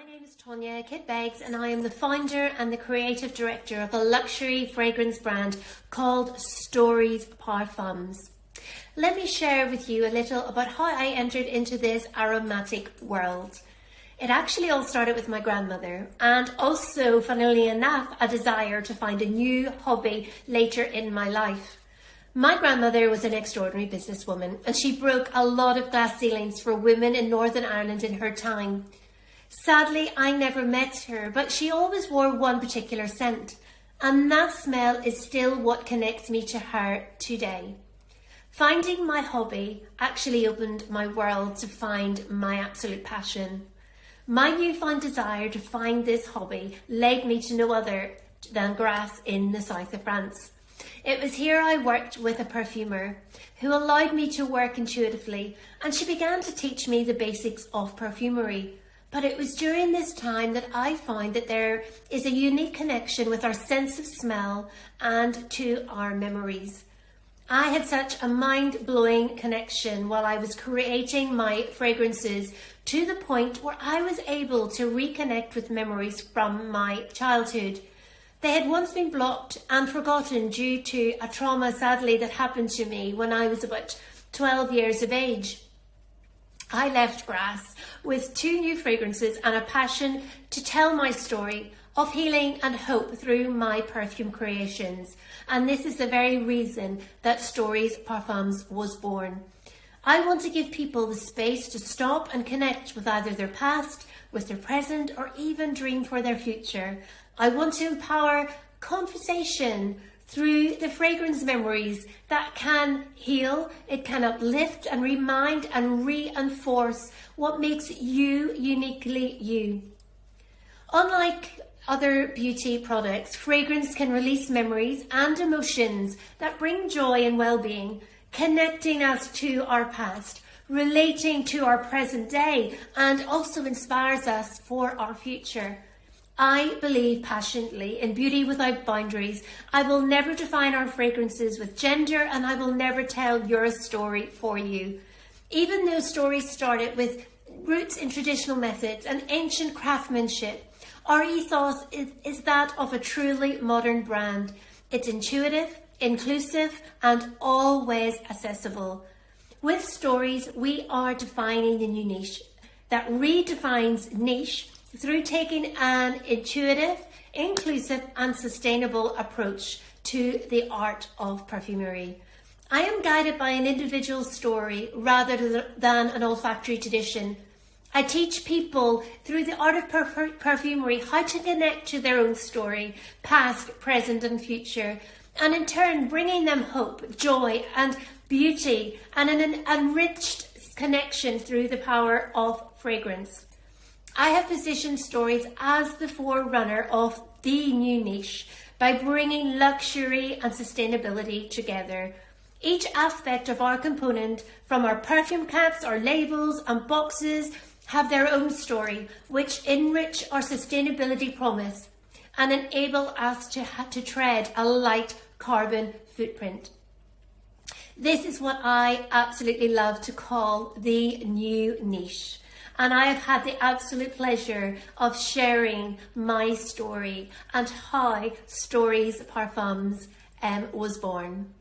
name is Tonya Kidd-Beggs and I am the founder and the creative director of a luxury fragrance brand called Stories Parfums. Let me share with you a little about how I entered into this aromatic world. It actually all started with my grandmother and also, funnily enough, a desire to find a new hobby later in my life. My grandmother was an extraordinary businesswoman and she broke a lot of glass ceilings for women in Northern Ireland in her time. Sadly, I never met her, but she always wore one particular scent, and that smell is still what connects me to her today. Finding my hobby actually opened my world to find my absolute passion. My newfound desire to find this hobby led me to no other than Grasse in the south of France. It was here I worked with a perfumer who allowed me to work intuitively, and she began to teach me the basics of perfumery. But it was during this time that I found that there is a unique connection with our sense of smell and to our memories. I had such a mind-blowing connection while I was creating my fragrances to the point where I was able to reconnect with memories from my childhood. They had once been blocked and forgotten due to a trauma, sadly, that happened to me when I was about 12 years of age. I left Grasse with 2 new fragrances and a passion to tell my story of healing and hope through my perfume creations. And this is the very reason that Stories Parfums was born. I want to give people the space to stop and connect with either their past, with their present, or even dream for their future. I want to empower conversation through the fragrance memories that can heal, it can uplift and remind and reinforce what makes you uniquely you. Unlike other beauty products, fragrance can release memories and emotions that bring joy and well-being, connecting us to our past, relating to our present day, and also inspires us for our future. I believe passionately in beauty without boundaries. I will never define our fragrances with gender, and I will never tell your story for you. Even though stories started with roots in traditional methods and ancient craftsmanship, our ethos is that of a truly modern brand. It's intuitive, inclusive, and always accessible. With Stories, we are defining the new niche that redefines niche through taking an intuitive, inclusive and sustainable approach to the art of perfumery. I am guided by an individual story rather than an olfactory tradition. I teach people through the art of perfumery how to connect to their own story, past, present and future, and in turn bringing them hope, joy and beauty and an enriched connection through the power of fragrance. I have positioned Stories as the forerunner of the new niche by bringing luxury and sustainability together. Each aspect of our component, from our perfume caps, our labels and boxes, have their own story, which enrich our sustainability promise and enable us to tread a light carbon footprint. This is what I absolutely love to call the new niche. And I have had the absolute pleasure of sharing my story and how Stories Parfums was born.